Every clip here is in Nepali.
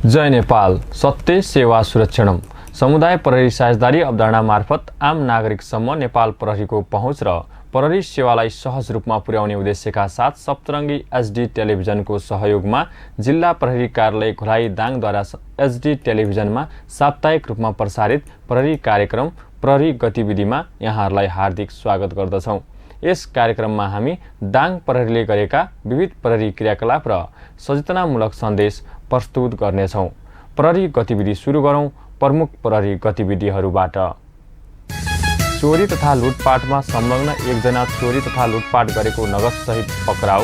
जय नेपाल। सत्य सेवा सुरक्षणम समुदाय प्रहरी साझेदारी अवधारणा मार्फत आम नागरिकसम्म नेपाल प्रहरीको पहुँच र प्रहरी सेवालाई सहज रूपमा पुर्याउने उद्देश्यका साथ सप्तरङ्गी एचडी टेलिभिजनको सहयोगमा जिल्ला प्रहरी कार्यालय घोराई दाङद्वारा एचडी टेलिभिजनमा साप्ताहिक रूपमा प्रसारित प्रहरी कार्यक्रम प्रहरी गतिविधिमा यहाँहरूलाई हार्दिक स्वागत गर्दछौँ। यस कार्यक्रममा हामी दाङ प्रहरीले गरेका विविध प्रहरी क्रियाकलाप र सचेतनामूलक सन्देश प्रस्तुत गर्नेछौँ। प्रहरी गतिविधि सुरु गरौँ। प्रमुख प्रहरी गतिविधिहरूबाट चोरी तथा लुटपाटमा संलग्न एकजना चोरी तथा लुटपाट गरेको नगदसहित पक्राउ।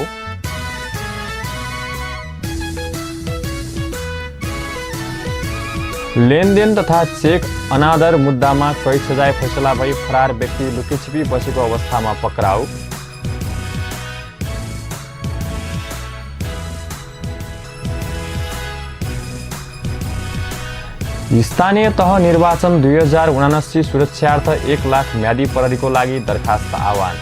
लेनदेन तथा चेक अनादर मुद्दामा कैद सजाय फैसला भई फरार व्यक्ति लुकीछिपी बसेको अवस्थामा पक्राउ। स्थानीय तह निर्वाचन 2079 सुरक्षार्थ 1 लाख म्यादी प्रहरीको लागि दरखास्त आह्वान।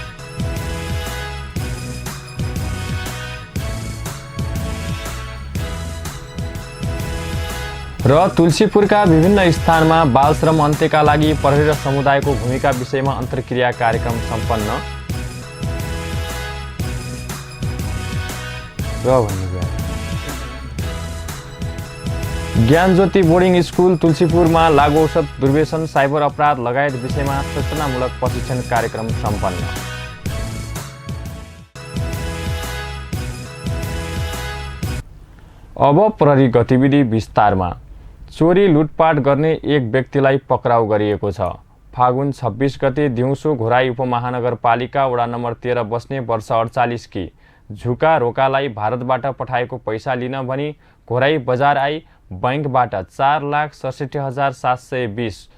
र तुलसीपुरका विभिन्न स्थानमा बालश्रम अन्त्यका लागि प्रहरी र समुदायको भूमिका विषयमा अन्तर्क्रिया कार्यक्रम सम्पन्न। ज्ञानज्योति बोर्डिङ स्कुल तुलसीपुरमा लागु औषध दुर्व्यसन साइबर अपराध लगायत विषयमा सूचनामूलक प्रशिक्षण कार्यक्रम सम्पन्न। अब प्रहरी गतिविधि विस्तारमा। चोरी लुटपाट गर्ने एक व्यक्तिलाई पक्राउ गरिएको छ। फागुन 26 गते दिउँसो घोराई उपमहानगरपालिका वडा नम्बर 13 बस्ने वर्ष 48 की झुका रोकालाई भारतबाट पठाएको पैसा लिन भनी घोराई बजार आई बैंकबाट 4,67,720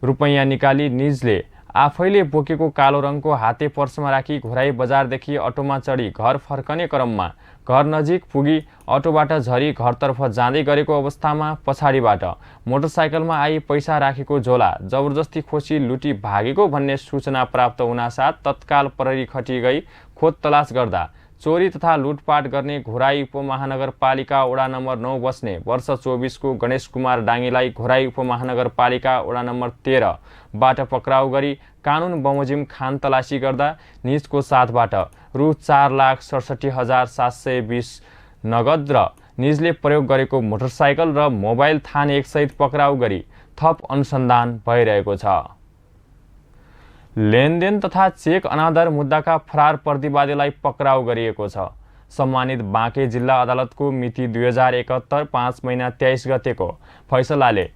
रुपैयाँ निकाली निजले आफैले बोकेको कालो रङको हाते पर्समा राखी घोराई बजारदेखि अटोमा चढी घर फर्कने क्रममा घर नजिक पुगी अटोबाट झरी घरतर्फ जाँदै गरेको अवस्थामा पछाडिबाट मोटरसाइकलमा आई पैसा राखेको झोला जबरजस्ती खोसी लुटी भागेको भन्ने सूचना प्राप्त हुनासाथ तत्काल प्रहरी खटी गई खोज तलास गर्दा चोरी तथा लुटपाट गर्ने घोराई उपमहानगरपालिका वडा नम्बर 9 बस्ने वर्ष 24 को गणेश कुमार डाङ्गीलाई घोराई उपमहानगरपालिका वडा नम्बर 13 बाट पक्राउ गरी कानुन बमोजिम खान तलासी गर्दा निजको साथबाट रु 4,67,720 नगद र निजले प्रयोग गरेको मोटरसाइकल र मोबाइल थान 1 सहित पक्राउ गरी थप अनुसन्धान भइरहेको छ। लेनदेन तथा चेक अनादर मुद्दाका फरार प्रतिवादीलाई पक्राउ गरिएको छ। सम्मानित बाँके जिल्ला अदालतको मिति 2071 5 महिना 23 गतेको फैसलाले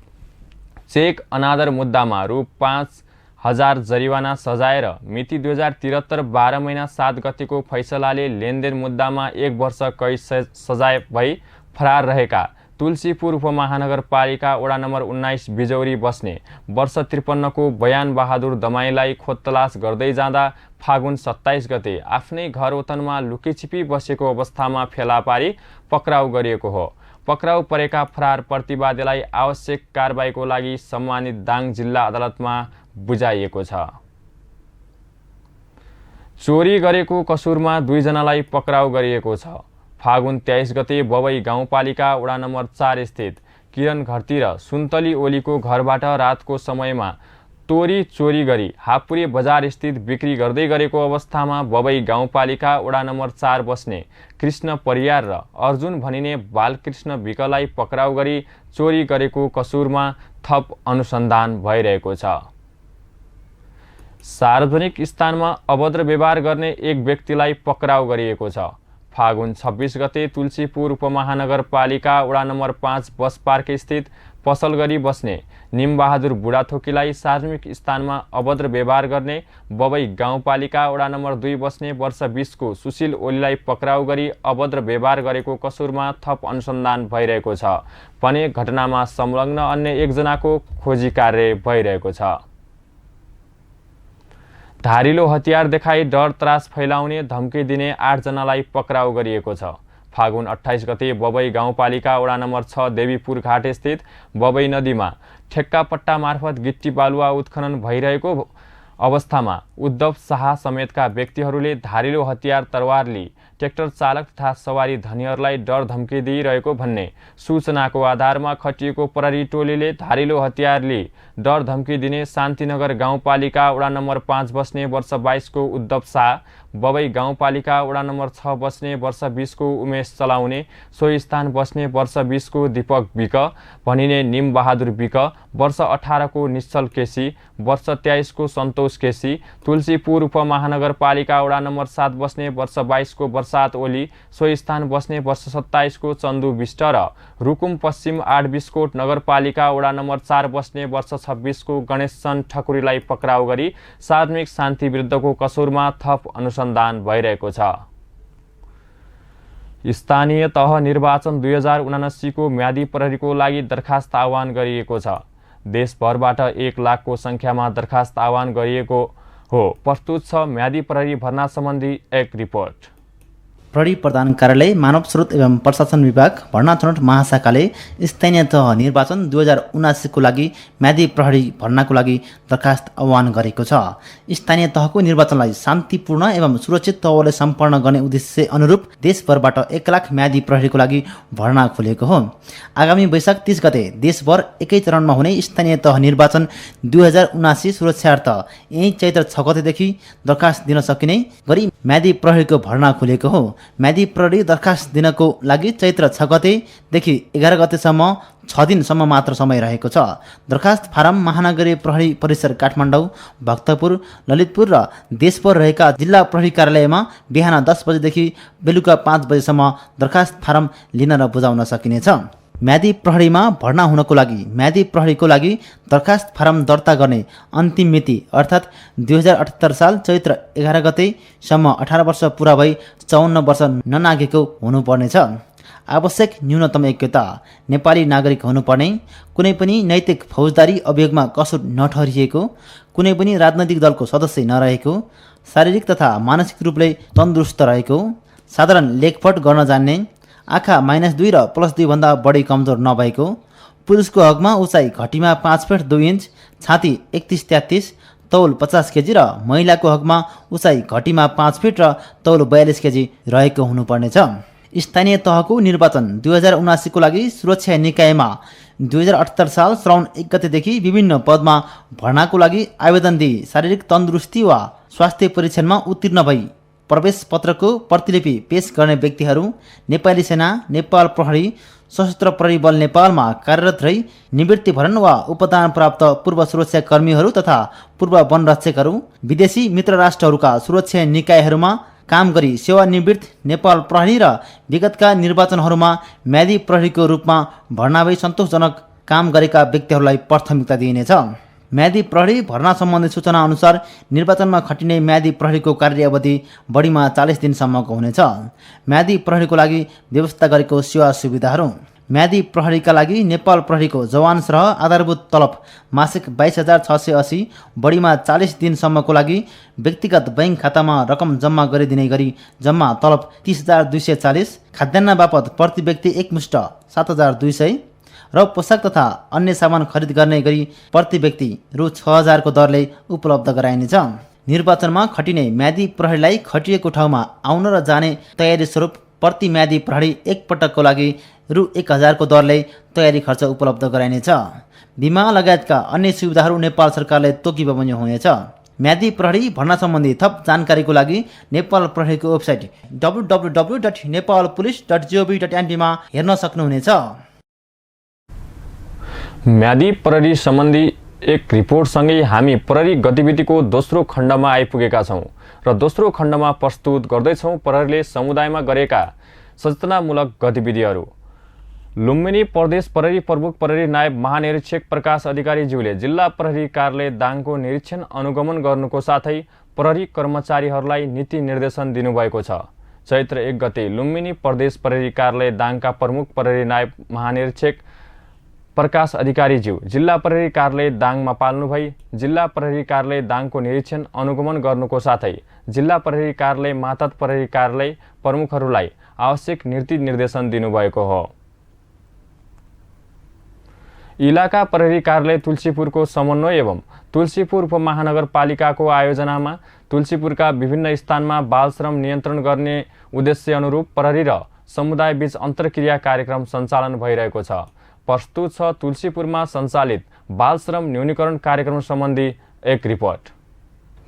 चेक अनादर मुद्दामा रु 5,000 जरिवाना सजाय र मिति 2073 12 महिना 7 गतेको फैसलाले लेनदेन मुद्दामा 1 वर्ष कैद सजाय भई फरार रहेका तुलसीपुर उपमहानगरपालिका वडा नम्बर 19 बिजौरी बस्ने वर्ष 53 को बयान बहादुर दमाईलाई खोजतलास गर्दै जाँदा फागुन 27 गते आफ्नै घर वतनमा लुकीछिपी बसेको अवस्थामा फेला पारी पक्राउ गरिएको हो। पक्राउ परेका फरार प्रतिवादीलाई आवश्यक कारबाहीको लागि सम्मानित दाङ जिल्ला अदालतमा बुझाइएको छ। चोरी गरेको कसुरमा 2 जनालाई पक्राउ गरिएको छ। फागुन 23 गते बबई गाउँपालिका वडा नम्बर 4 स्थित किरण घरती र सुन्तली ओलीको घरबाट रातको समयमा तोरी चोरी गरी हापुरे बजार स्थित बिक्री गर्दै गरेको अवस्थामा बबई गाउँपालिका वडा नम्बर 4 बस्ने कृष्ण परियार र अर्जुन भनिने बालकृष्ण विकलाई पक्राउ गरी चोरी गरेको कसुरमा थप अनुसन्धान भइरहेको छ। सार्वजनिक स्थानमा अभद्र व्यवहार गर्ने एक व्यक्तिलाई पक्राउ गरिएको छ। फागुन 26 गते तुलसीपुर उपमहानगरपालिका वडा नम्बर 5 बस पार्क स्थित पसल गरी बस्ने निमबहादुर बुढाथोकीलाई सार्वजनिक स्थानमा अभद्र व्यवहार गर्ने बबई गाउँपालिका वडा नम्बर 2 बस्ने वर्ष 20 को सुशील ओलीलाई पक्राउ गरी अभद्र व्यवहार गरेको कसुरमा थप अनुसन्धान भइरहेको छ भने घटनामा संलग्न अन्य एकजनाको खोजी कार्य भइरहेको छ। धारिलो हतियार देखाई डर त्रास फैलाउने धम्की दिने 8 जनालाई पक्राउ गरिएको छ। फागुन 28 गते बबई गाउँपालिका वडा नम्बर 6 देवीपुर घाट स्थित बबई नदीमा ठेक्का पट्टा मार्फत गिट्टी बालुवा उत्खनन भइरहेको अवस्थामा उद्धव शाह समेतका व्यक्तिहरूले धारिलो हतियार तरवार लिई ट्र्याक्टर चालक तथा सवारी धनीहरूलाई डर धम्की दिइरहेको भन्ने सूचनाको आधारमा खटिएको प्रहरी टोलीले धारिलो हतियार लिई डर धम्की दिने शान्तिनगर गाउँपालिका वडा नम्बर 5 बस्ने वर्ष 22 को उद्धव शाह, बबई गाउँपालिका वडा नम्बर 6 बस्ने वर्ष 20 को उमेश चलाउने, सोही स्थान बस्ने वर्ष 20 को दीपक विक भनिने निम बहादुर विक, वर्ष 18 को निश्चल केसी, वर्ष 23 को सन्तोष केसी, तुलसीपुर उपमहानगरपालिका वडा नम्बर 7 बस्ने वर्ष 22 को बर्सात ओली, सोही स्थान बस्ने वर्ष 27 को चन्दु विष्ट र रुकुम पश्चिम 8 बिस्कोट नगरपालिका वडा नम्बर 4 बस्ने वर्ष 26 को गणेशचन्द ठकुरीलाई पक्राउ गरी सार्वजनिक शान्ति विरुद्धको कसुरमा थप अनुसन्धान भइरहेको छ। स्थानीय तह निर्वाचन 2079 को म्यादी प्रहरीको लागि दरखास्त आह्वान गरिएको छ। देशभरबाट 1 लाखको संख्यामा दरखास्त आह्वान गरिएको हो। प्रस्तुत छ म्यादी प्रहरी भर्ना सम्बन्धी एक रिपोर्ट। प्रहरी प्रधान कार्यालय, मानव स्रोत एवं प्रशासन विभाग, भर्ना छनौट महाशाखाले स्थानीय तह निर्वाचन 2079 को लागि म्यादी प्रहरी भर्नाको लागि दरखास्त आह्वान गरेको छ। स्थानीय तहको निर्वाचनलाई शान्तिपूर्ण एवं सुरक्षित तवरले सम्पन्न गर्ने उद्देश्य अनुरूप देशभरबाट 1 लाख म्यादी प्रहरीको लागि भर्ना खोलेको हो। आगामी वैशाख 30 गते देशभर एकै चरणमा हुने स्थानीय तह निर्वाचन 2079 सुरक्षार्थ यही चैत्र 6 गतेदेखि दरखास्त दिन सकिने गरी म्यादी प्रहरीको भर्ना खोलेको हो। म्यादी प्रहरी दरखास्त दिनको लागि चैत्र 6 गतेदेखि 11 गतेसम्म 6 दिनसम्म मात्र समय रहेको छ। दरखास्त फारम महानगरीय प्रहरी परिसर काठमाडौँ, भक्तपुर, ललितपुर र देशभर रहेका जिल्ला प्रहरी कार्यालयमा बिहान 10 बजेदेखि बेलुका 5 बजेसम्म दरखास्त फारम लिन र बुझाउन सकिनेछ। म्यादी प्रहरीमा भर्ना हुनको लागि म्यादी प्रहरीको लागि दरखास्त फारम दर्ता गर्ने अन्तिम मिति अर्थात् 2078 साल चैत्र 11 गतेसम्म 18 वर्ष पुरा भई 54 वर्ष ननागेको हुनुपर्नेछ। आवश्यक न्यूनतम योग्यता: नेपाली नागरिक हुनुपर्ने, कुनै पनि नैतिक फौजदारी अभियोगमा कसुर नठहरिएको, कुनै पनि राजनैतिक दलको सदस्य नरहेको, शारीरिक तथा मानसिक रूपले तन्दुरुस्त रहेको, साधारण लेखपढ गर्न जान्ने, आँखा -2 र +2 भन्दा बढी कमजोर नभएको, पुरुषको हकमा उचाइ घटीमा 5 फिट 2 इन्च, छाती 31-33, तौल 50 केजी र महिलाको हकमा उचाइ घटीमा 5 फिट र तौल 42 केजी रहेको हुनुपर्नेछ। स्थानीय तहको निर्वाचन 2079 को लागि सुरक्षा निकायमा 2078 साल श्रावण 1 गतेदेखि विभिन्न पदमा भर्नाको लागि आवेदन दिई शारीरिक तन्दुरुस्ती वा स्वास्थ्य परीक्षणमा उत्तीर्ण भई प्रवेश पत्रको प्रतिलिपि पेश गर्ने व्यक्तिहरू नेपाली सेना, नेपाल प्रहरी, सशस्त्र प्रहरी बल नेपालमा कार्यरत रही निवृत्तिभरण वा उपदान प्राप्त पूर्व सुरक्षा कर्मीहरू तथा पूर्व वनरक्षकहरू, विदेशी मित्र राष्ट्रहरूका सुरक्षा निकायहरूमा काम गरी सेवानिवृत्त नेपाल प्रहरी र विगतका निर्वाचनहरूमा म्यादी प्रहरीको रूपमा भर्ना भई सन्तोषजनक काम गरेका व्यक्तिहरूलाई प्राथमिकता दिइनेछ। म्यादी प्रहरी भर्ना सम्बन्धी सूचना अनुसार निर्वाचनमा खटिने म्यादी प्रहरीको कार्यावधि बढीमा 40 दिनसम्मको हुनेछ। म्यादी प्रहरीको लागि व्यवस्था गरेको सेवा सुविधाहरू: म्यादी प्रहरीका लागि नेपाल प्रहरीको जवान सरह आधारभूत तलब मासिक 22,680, बढीमा 40 दिनसम्मको लागि व्यक्तिगत बैंक खातामा रकम जम्मा गरिदिने गरी जम्मा तलब 30,240, खाद्यान्न बापत प्रति व्यक्ति एकमुष्ट 7,200 र पोसाक तथा अन्य सामान खरिद गर्ने गरी प्रति व्यक्ति रु 6,000 को दरले उपलब्ध गराइनेछ। निर्वाचनमा खटिने म्यादी प्रहरीलाई खटिएको ठाउँमा आउन र जाने तयारी स्वरूप प्रति म्यादी प्रहरी एक पटकको लागि रु 1,000 को दरले तयारी खर्च उपलब्ध गराइनेछ। बिमा लगायतका अन्य सुविधाहरू नेपाल सरकारले तोकिबमोजिम हुनेछ। म्यादी प्रहरी भर्ना सम्बन्धी थप जानकारीको लागि नेपाल प्रहरीको वेबसाइट www.nepalpolice.gov.np मा हेर्न सक्नुहुनेछ। म्यादी प्रहरी सम्बन्धी एक रिपोर्टसँगै हामी प्रहरी गतिविधिको दोस्रो खण्डमा आइपुगेका छौँ र दोस्रो खण्डमा प्रस्तुत गर्दैछौँ प्रहरीले समुदायमा गरेका सचेतनामूलक गतिविधिहरू। लुम्बिनी प्रदेश प्रहरी प्रमुख प्रहरी नायब महानिरीक्षक प्रकाश अधिकारीज्यूले जिल्ला प्रहरी कार्यालय दाङको निरीक्षण अनुगमन गर्नुको साथै प्रहरी कर्मचारीहरूलाई नीति निर्देशन दिनुभएको छ। चैत्र 1 गते लुम्बिनी प्रदेश प्रहरी कार्यालय दाङका प्रमुख प्रहरी नायब महानिरीक्षक प्रकाश अधिकारीज्यू जिल्ला प्रहरी कार्यालय दाङमा पाल्नु भई जिल्ला प्रहरी कार्यालय दाङको निरीक्षण अनुगमन गर्नुको साथै जिल्ला प्रहरी कार्यालय मातहत प्रहरी कार्यालय प्रमुखहरूलाई आवश्यक नीति निर्देशन दिनुभएको हो। इलाका प्रहरी कार्यालय तुलसीपुरको समन्वय एवं तुलसीपुर उपमहानगरपालिकाको आयोजनामा तुलसीपुरका विभिन्न स्थानमा बाल श्रम नियन्त्रण गर्ने उद्देश्य अनुरूप प्रहरी र समुदाय बीच अन्तर्क्रिया कार्यक्रम सञ्चालन भइरहेको छ। प्रस्तुत छ तुलसीपुरमा सञ्चालित बाल श्रम न्यूनीकरण कार्यक्रम सम्बन्धी एक रिपोर्ट।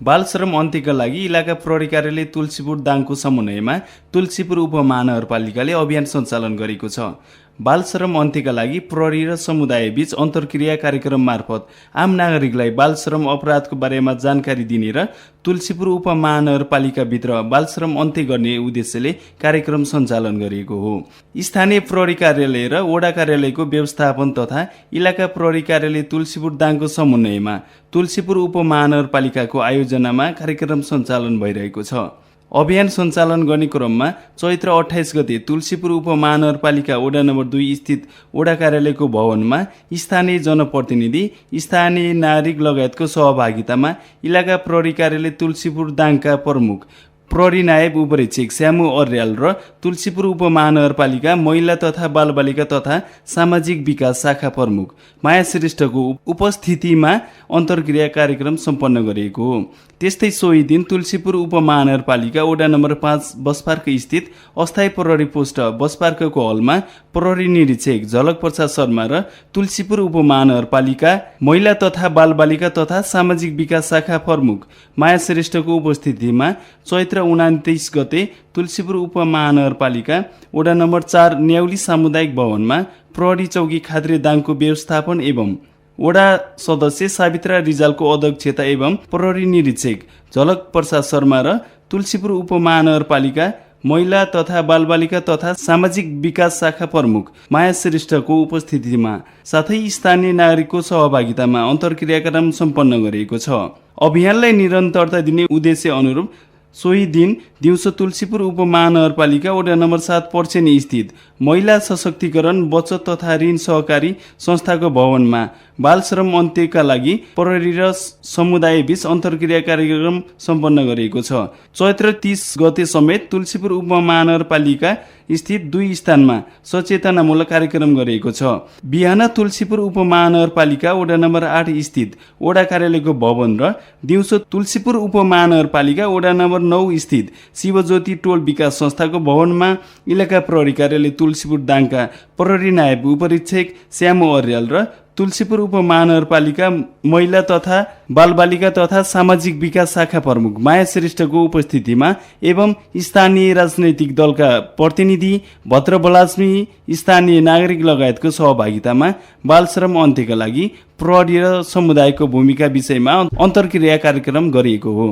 बाल श्रम अन्त्यका लागि इलाका प्रहरी कार्यालय तुलसीपुर दाङको समन्वयमा तुलसीपुर उपमहानगरपालिकाले अभियान सञ्चालन गरेको छ। बाल श्रम अन्त्यका लागि प्रहरी र समुदाय बीच अन्तर्क्रिया कार्यक्रम मार्फत आम नागरिकलाई बाल श्रम अपराधको बारेमा जानकारी दिने र तुलसीपुर उपमहानगरपालिकाभित्र बाल श्रम अन्त्य गर्ने उद्देश्यले कार्यक्रम सञ्चालन गरिएको हो। स्थानीय प्रहरी कार्यालय र वडा कार्यालयको व्यवस्थापन तथा इलाका प्रहरी कार्यालय तुलसीपुर दाङको समन्वयमा तुलसीपुर उपमहानगरपालिकाको आयोजनामा कार्यक्रम सञ्चालन भइरहेको छ। अभियान सञ्चालन गर्ने क्रममा चैत्र 28 गते तुलसीपुर उपमहानगरपालिका वडा नम्बर 2 स्थित वडा कार्यालयको भवनमा स्थानीय जनप्रतिनिधि, स्थानीय नागरिक लगायतको सहभागितामा इलाका प्रहरी कार्यालय तुलसीपुर दाङका प्रमुख प्रहरी नायब उपरीक्षक श्यामु अर्याल र तुलसीपुर उपमहानगरपालिका महिला तथा बालबालिका तथा सामाजिक विकास शाखा प्रमुख माया श्रेष्ठको उपस्थितिमा अन्तर्क्रिया कार्यक्रम सम्पन्न गरिएको हो। त्यस्तै सोही दिन तुलसीपुर उपमहानगरपालिका वडा नम्बर 5 बसपार्क स्थित अस्थायी प्रहरी पोस्ट बसपार्कको हलमा प्रहरी निरीक्षक झलक प्रसाद शर्मा र तुलसीपुर उपमहानगरपालिका महिला तथा बालबालिका तथा सामाजिक विकास शाखा प्रमुख माया श्रेष्ठको उपस्थितिमा चैत्र 29 गते तुलसीपुर उपमहानगरपालिका वडा नम्बर 4 न्याउली सामुदायिक भवनमा प्रहरी चौकी खाद्रे दाङको व्यवस्थापन एवं वडा सदस्य सावित्रा रिजालको अध्यक्षता एवं प्रहरी निरीक्षक झलक प्रसाद शर्मा र तुलसीपुर उपमहानगरपालिका महिला तथा बालबालिका तथा सामाजिक विकास शाखा प्रमुख माया श्रेष्ठको उपस्थितिमा साथै स्थानीय नागरिकको सहभागितामा अन्तर्क्रिया कार्यक्रम सम्पन्न गरिएको छ। अभियानलाई निरन्तरता दिने उद्देश्य अनुरूप सोही दिन दिउँसो तुलसीपुर उपमहानगरपालिका वडा नम्बर 7 पर्सेनी स्थित महिला सशक्तिकरण बचत तथा ऋण सहकारी संस्थाको भवनमा बाल श्रम अन्त्यका लागि प्रहरी र समुदाय बीच अन्तर्क्रिया कार्यक्रम सम्पन्न गरिएको छ। चैत्र 30 गते समेत तुलसीपुर उपमहानगरपालिका स्थित 2 स्थानमा सचेतनामूलक कार्यक्रम गरिएको छ। बिहान तुलसीपुर उपमहानगरपालिका वडा नम्बर 8 स्थित वडा कार्यालयको भवन र दिउँसो तुलसीपुर उपमहानगरपालिका वडा नम्बर 9 स्थित शिवज्योति टोल विकास संस्थाको भवनमा इलाका प्रहरी कार्यालय तुलसीपुर दाङका प्रहरी नायब उपरीक्षक श्यामु अर्याल र तुलसीपुर उपमहानगरपालिका महिला तथा बालबालिका तथा सामाजिक विकास शाखा प्रमुख माया श्रेष्ठको उपस्थितिमा एवं स्थानीय राजनैतिक दलका प्रतिनिधि, भद्र बलाज्मी, स्थानीय नागरिक लगायतको सहभागितामा बाल श्रम अन्त्यका लागि प्रहरी र समुदायको भूमिका विषयमा अन्तर्क्रिया कार्यक्रम गरिएको हो।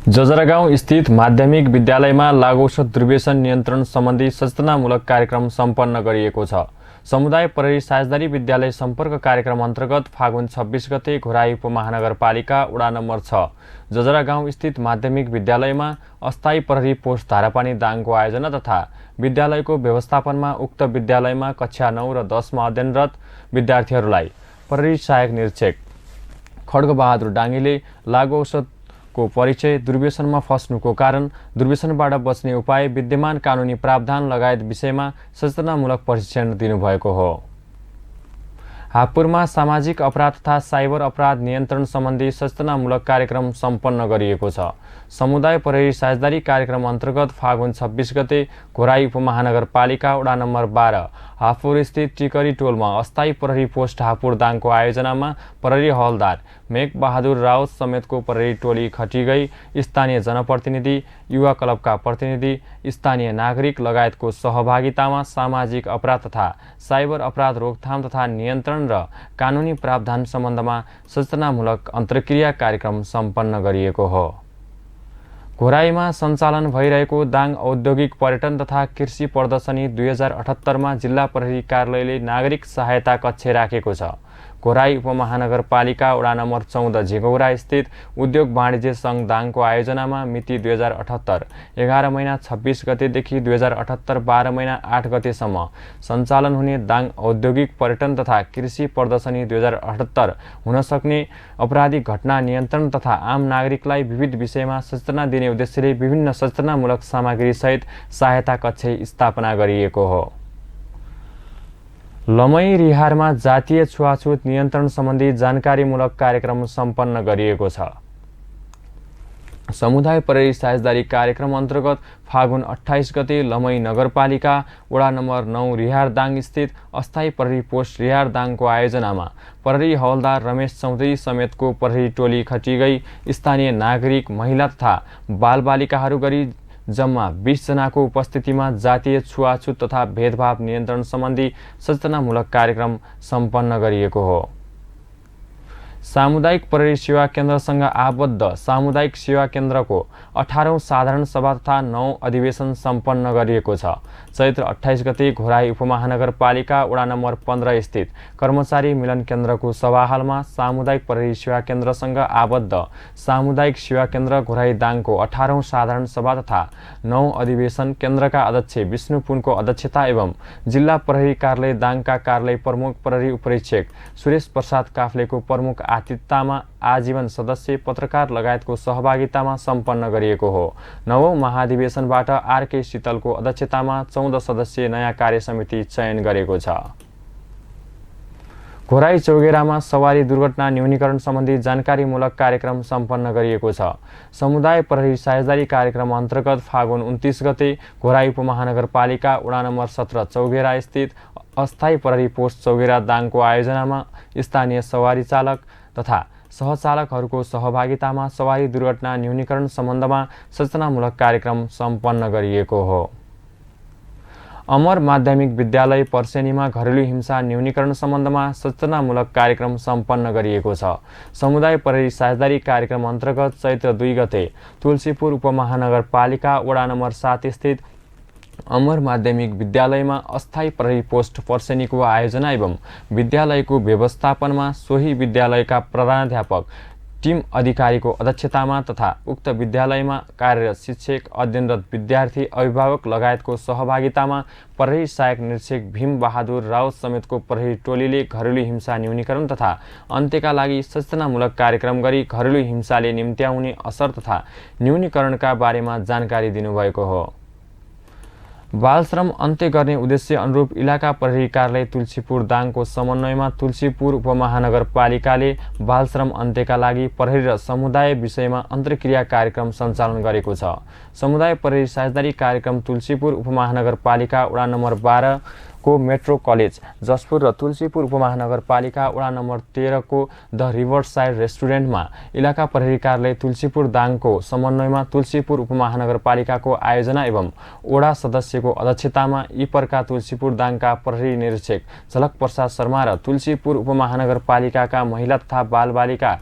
जजरागाउँ स्थित माध्यमिक विद्यालयमा लागु औषध दुर्व्यसन नियन्त्रण सम्बन्धी सचेतनामूलक कार्यक्रम सम्पन्न गरिएको छ। समुदाय प्रहरी साझेदारी विद्यालय सम्पर्क कार्यक्रम अन्तर्गत फागुन 26 गते घोराई उपमहानगरपालिका वडा नम्बर 6 जजरागाउँ स्थित माध्यमिक विद्यालयमा अस्थायी प्रहरी पोस्ट धारापानी दाङको आयोजना तथा विद्यालयको व्यवस्थापनमा उक्त विद्यालयमा कक्षा 9 र 10 मा अध्ययनरत विद्यार्थीहरूलाई प्रहरी सहायक निरीक्षक खड्गबहादुर डाङ्गीले लागु औषधको परिचय, दुर्व्यसनमा फस्नुको कारण, दुर्व्यसनबाट बच्ने उपाय, विद्यमान कानुनी प्रावधान लगायत विषयमा सचेतनामूलक प्रशिक्षण दिनुभएको हो। हापुरमा सामाजिक अपराध तथा साइबर अपराध नियन्त्रण सम्बन्धी सचेतनामूलक कार्यक्रम सम्पन्न गरिएको छ। समुदाय प्रहरी साझेदारी कार्यक्रम अन्तर्गत फागुन 26 गते घोराई उपमहानगरपालिका वडा नम्बर 12 हापुर स्थित टिकरी टोलमा अस्थायी प्रहरी पोस्ट हापुर दाङको आयोजनामा प्रहरी हवलदार मेघ बहादुर राउत समेतको प्रहरी टोली खटी गई स्थानीय जनप्रतिनिधि, युवा क्लबका प्रतिनिधि, स्थानीय नागरिक लगायतको सहभागितामा सामाजिक अपराध तथा साइबर अपराध रोकथाम तथा नियन्त्रण र कानुनी प्रावधान सम्बन्धमा सचेतनामूलक अन्तर्क्रिया कार्यक्रम सम्पन्न गरिएको हो। घोराईमा सञ्चालन भइरहेको दाङ औद्योगिक पर्यटन तथा कृषि प्रदर्शनी 2078 मा जिल्ला प्रहरी कार्यालयले नागरिक सहायता कक्ष राखेको छ। घोराई उपमहानगरपालिका वडा नम्बर 14 झिगौरा स्थित उद्योग वाणिज्य सङ्घ दाङको आयोजनामा मिति 2078 11 महिना 26 गतेदेखि 2078 12 महिना 8 गतेसम्म सञ्चालन हुने दाङ औद्योगिक पर्यटन तथा कृषि प्रदर्शनी 2078 हुन सक्ने अपराधिक घटना नियन्त्रण तथा आम नागरिकलाई विविध विषयमा सचेतना दिने उद्देश्यले विभिन्न सचेतनामूलक सामग्री सहित सहायता कक्ष स्थापना गरिएको हो। लमई रिहारमा जातीय छुवाछुत नियन्त्रण सम्बन्धी जानकारीमूलक कार्यक्रम सम्पन्न गरिएको छ। समुदाय प्रहरी साझेदारी कार्यक्रम अन्तर्गत फागुन 28 गते लमई नगरपालिका वडा नम्बर 9 रिहारदाङ स्थित अस्थायी प्रहरी पोस्ट रिहारदाङको आयोजनामा प्रहरी हवलदार रमेश चौधरी समेतको प्रहरी टोली खटिगई स्थानीय नागरिक, महिला तथा बालबालिकाहरू गरी जम्मा 20 जनाको उपस्थितिमा जातीय छुवाछुत तथा भेदभाव नियन्त्रण सम्बन्धी सचेतनामूलक कार्यक्रम सम्पन्न गरिएको हो। सामुदायिक प्रहरी सेवा केन्द्रसँग आबद्ध सामुदायिक सेवा केन्द्रको 18औं साधारण सभा तथा 9 अधिवेशन सम्पन्न गरिएको छ। चैत्र 28 गते घोराई उपमहानगरपालिका वडा नम्बर 15 स्थित कर्मचारी मिलन केन्द्रको सभाहालमा सामुदायिक प्रहरी सेवा केन्द्रसँग आबद्ध सामुदायिक सेवा केन्द्र घोराई दाङको 18औं साधारण सभा तथा 9 अधिवेशन केन्द्रका अध्यक्ष विष्णु पुनको अध्यक्षता एवं जिल्ला प्रहरी कार्यालय दाङका कार्यालय प्रमुख प्रहरी उपरीक्षक सुरेश प्रसाद काफ्लेको प्रमुख आतिथ्यतामा आजीवन सदस्य, पत्रकार लगायतको सहभागितामा सम्पन्न गरिएको हो। 9औं महाधिवेशनबाट आरके शीतलको अध्यक्षतामा 14 सदस्यीय नयाँ कार्य समिति चयन गरेको छ। घोराई चौगेरामा सवारी दुर्घटना न्यूनीकरण सम्बन्धी जानकारीमूलक कार्यक्रम सम्पन्न गरिएको छ। समुदाय प्रहरी साझेदारी कार्यक्रम अन्तर्गत फागुन 29 गते घोराई उपमहानगरपालिका वडा नम्बर 17 चौगेरा स्थित अस्थायी प्रहरी पोस्ट चौगेरा दाङको आयोजनामा स्थानीय सवारी चालक तथा सहचालकहरूको सहभागितामा सवारी दुर्घटना न्यूनीकरण सम्बन्धमा सचेतनामूलक कार्यक्रम सम्पन्न गरिएको हो। अमर माध्यमिक विद्यालय पर्सेनीमा घरेलु हिंसा न्यूनीकरण सम्बन्धमा सचेतनामूलक कार्यक्रम सम्पन्न गरिएको छ। समुदाय प्रहरी साझेदारी कार्यक्रम अन्तर्गत चैत्र 2 गते तुलसीपुर उपमहानगरपालिका वडा नम्बर 7 स्थित अमर माध्यमिक विद्यालयमा अस्थायी प्रहरी पोस्ट पर्सेनीको आयोजना एवं विद्यालयको व्यवस्थापनमा सोही विद्यालयका प्रधानाध्यापक टिम अधिकारीको अध्यक्षतामा तथा उक्त विद्यालयमा कार्यरत शिक्षक, अध्ययनरत विद्यार्थी, अभिभावक लगायतको सहभागितामा प्रहरी सहायक निरीक्षक भीम बहादुर राउत समेतको प्रहरी टोलीले घरेलु हिंसा न्यूनीकरण तथा अन्त्यका लागि सचेतनामूलक कार्यक्रम गरी घरेलु हिंसाले निम्त्याउने असर तथा न्यूनीकरणका बारेमा जानकारी दिनुभएको हो। बालश्रम अन्त्य गर्ने उद्देश्य अनुरूप इलाका प्रहरी कार्यालय तुलसीपुर दाङको समन्वयमा तुलसीपुर उपमहानगरपालिकाले बालश्रम अन्त्यका लागि प्रहरी र समुदाय विषयमा अन्तर्क्रिया कार्यक्रम सञ्चालन गरेको छ। समुदाय प्रहरी साझेदारी कार्यक्रम तुलसीपुर उपमहानगरपालिका वडा नम्बर 12 को मेट्रो कलेज जसपुर र तुलसीपुर उपमहानगरपालिका वडा नम्बर 13 को द रिभरसाइड रेस्टुरेन्टमा इलाका प्रहरी कार्यालय तुलसीपुर दाङको समन्वयमा तुलसीपुर उपमहानगरपालिकाको आयोजना एवं वडा सदस्यको अध्यक्षतामा इपरका तुलसीपुर दाङका प्रहरी निरीक्षक झलक प्रसाद शर्मा र तुलसीपुर उपमहानगरपालिकाका महिला तथा बालबालिका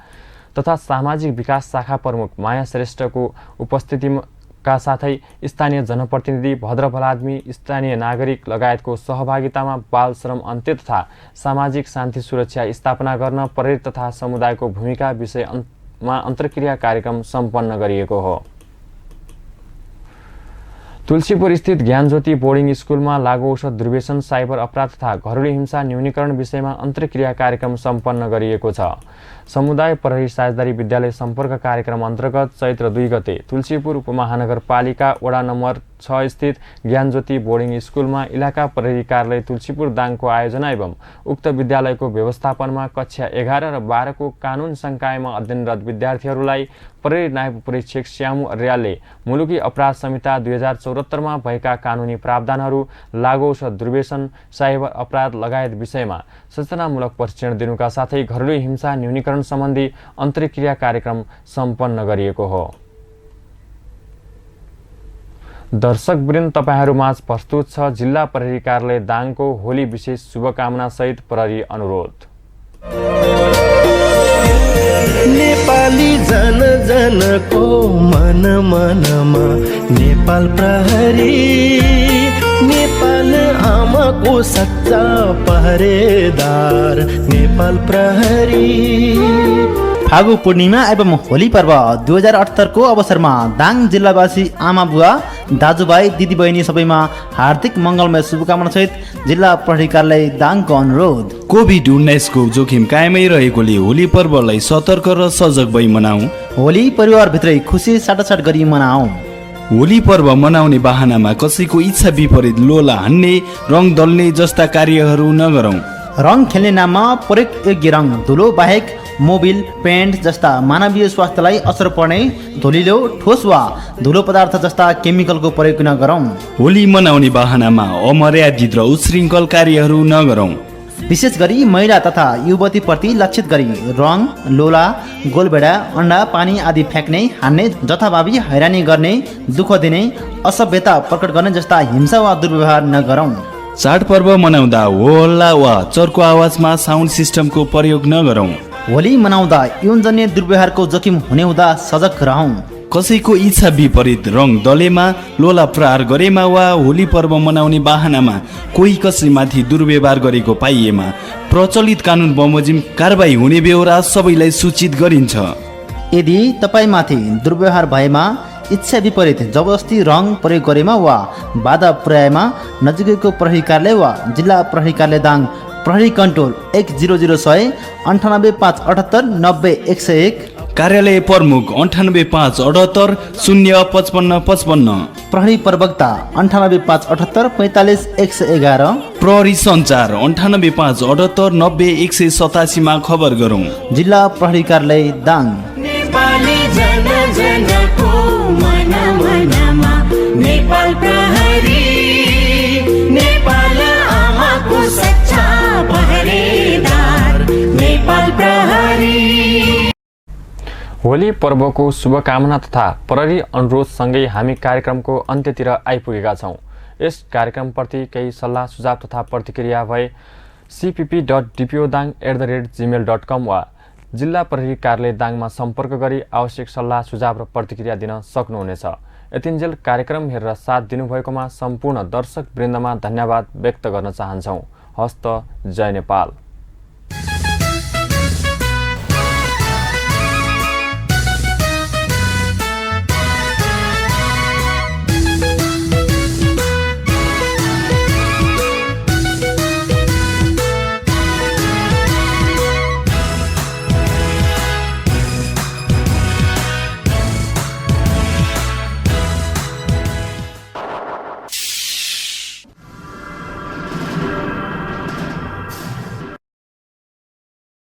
तथा सामाजिक विकास शाखा प्रमुख माया श्रेष्ठको उपस्थितिमा का साथै स्थानीय जनप्रतिनिधि, भद्र भलादमी, स्थानीय नागरिक लगायतको सहभागितामा बाल श्रम अन्त्य तथा सामाजिक शान्ति सुरक्षा स्थापना गर्न प्रहरी तथा समुदायको भूमिका विषयमा अन्तर्क्रिया कार्यक्रम सम्पन्न गरिएको हो। तुलसीपुर स्थित ज्ञानज्योति बोर्डिङ स्कुलमा लागू औषध दुर्व्यसन, साइबर अपराध तथा घरेलु हिंसा न्यूनीकरण विषयमा अन्तर्क्रिया कार्यक्रम सम्पन्न गरिएको छ। समुदाय प्रहरी साझेदारी विद्यालय सम्पर्क कार्यक्रम अन्तर्गत चैत्र 2 गते तुलसीपुर उपमहानगरपालिका वडा नम्बर 6 स्थित ज्ञानज्योति बोर्डिङ स्कुलमा इलाका प्रहरी कार्यालय तुलसीपुर दाङको आयोजना एवं उक्त विद्यालयको व्यवस्थापनमा कक्षा 11 र 12 को कानुन संकायमा अध्ययनरत विद्यार्थीहरूलाई प्रहरी नायब परीक्षक श्यामु अर्यालले मुलुकी अपराध संहिता 2074 मा भएका कानुनी प्रावधानहरू, लागू औषध दुर्व्यसन, साइबर अपराध लगायत विषयमा सूचनामूलक प्रशिक्षण दिनुका साथै घरेलु हिंसा न्यूनीकरण सम्बन्धी अन्तर्क्रिया कार्यक्रम सम्पन्न गरिएको हो। दर्शकवृन्द, तपाईहरूमाझ प्रस्तुत छ जिल्ला प्रहरी कार्यालय दाङको होली विशेष शुभकामना सहित प्रहरी अनुरोध। नेपाली जन जनको मन मनमा नेपाल प्रहरी, नेपाल आमाको सच्चा पहरेदार नेपाल प्रहरी। फागु पूर्णिमा एवं होली पर्व 2078 को अवसरमा दाङ जिल्लावासी आमा बुवा, दाजुभाइ, दिदीबहिनी सबैमा हार्दिक मङ्गलमय शुभकामना सहित जिल्ला प्रहरी कार्यालय दाङको अनुरोध। कोभिड-19 को जोखिम कायमै रहेकोले होली पर्वलाई सतर्क र सजग भई मनाऊ। होली परिवारभित्रै खुसी साटासाट गरी मनाऊ। होली पर्व मनाउने बहानामा कसैको इच्छा विपरीत लोला हान्ने, रङ दल्ने जस्ता कार्यहरू नगरौँ। रङ खेल्ने नाममा प्रयोगयोग्य रङ धुलो बाहेक मोबिल, पेन्ट जस्ता मानवीय स्वास्थ्यलाई असर पर्ने धुलिलो, ठोस वा धुलो पदार्थ जस्ता केमिकलको प्रयोग नगरौँ। होली मनाउने बहानामा अमर्यादित र उच्छृङ्खल कार्यहरू नगरौँ। विशेष गरी महिला तथा युवतीप्रति लक्षित गरी रङ, लोला, गोलभेडा, अन्डा, पानी आदि फ्याँक्ने, हान्ने, जथाभावी हैरानी गर्ने, दुःख दिने, असभ्यता प्रकट गर्ने जस्ता हिंसा वा दुर्व्यवहार नगरौँ। चाडपर्व मनाउँदा होल्ला वा चर्को आवाजमा साउन्ड सिस्टमको प्रयोग नगरौँ। होली मनाउँदा यौनजन्य दुर्व्यवहारको जोखिम हुने हुँदा सजग रहौँ। कसैको इच्छा विपरीत रङ दलेमा, लोला प्रहार गरेमा वा होली पर्व मनाउने बहानामा कोही कसैमाथि दुर्व्यवहार गरेको पाइएमा प्रचलित कानुन बमोजिम कारबाही हुने बेहोरा सबैलाई सूचित गरिन्छ। यदि तपाईँमाथि दुर्व्यवहार भएमा, इच्छा विपरीत जबरजस्ती रङ प्रयोग गरेमा वा बाधा पुर्याएमा नजिकैको प्रहरी कार्यालय वा जिल्ला प्रहरी कार्यालय दाङ प्रहरी कन्ट्रोल 100 100 98578 90 101, कार्यालय प्रमुख 98578 055 55, प्रहरी प्रवक्ता 98578 45 111, प्रहरी सञ्चार 98578 90 187 मा खबर गरौँ। जिल्ला प्रहरी कार्यालय दाङ। नेपाली जन जनको मन मनमा नेपाल प्रहरी, नेपाल आमाको सच्चा पहरेदार नेपाल प्रहरी। होली पर्वको शुभकामना तथा प्रहरी अनुरोधसँगै हामी कार्यक्रमको अन्त्यतिर आइपुगेका छौँ। यस कार्यक्रमप्रति केही सल्लाह सुझाव तथा प्रतिक्रिया भए cpp.dpodang@gmail.com वा जिल्ला प्रहरी कार्यालय दाङमा सम्पर्क गरी आवश्यक सल्लाह सुझाव र प्रतिक्रिया दिन सक्नुहुनेछ। यतिन्जेल कार्यक्रम हेरेर साथ दिनुभएकोमा सम्पूर्ण दर्शक वृन्दमा धन्यवाद व्यक्त गर्न चाहन्छौँ। हस्त जय नेपाल।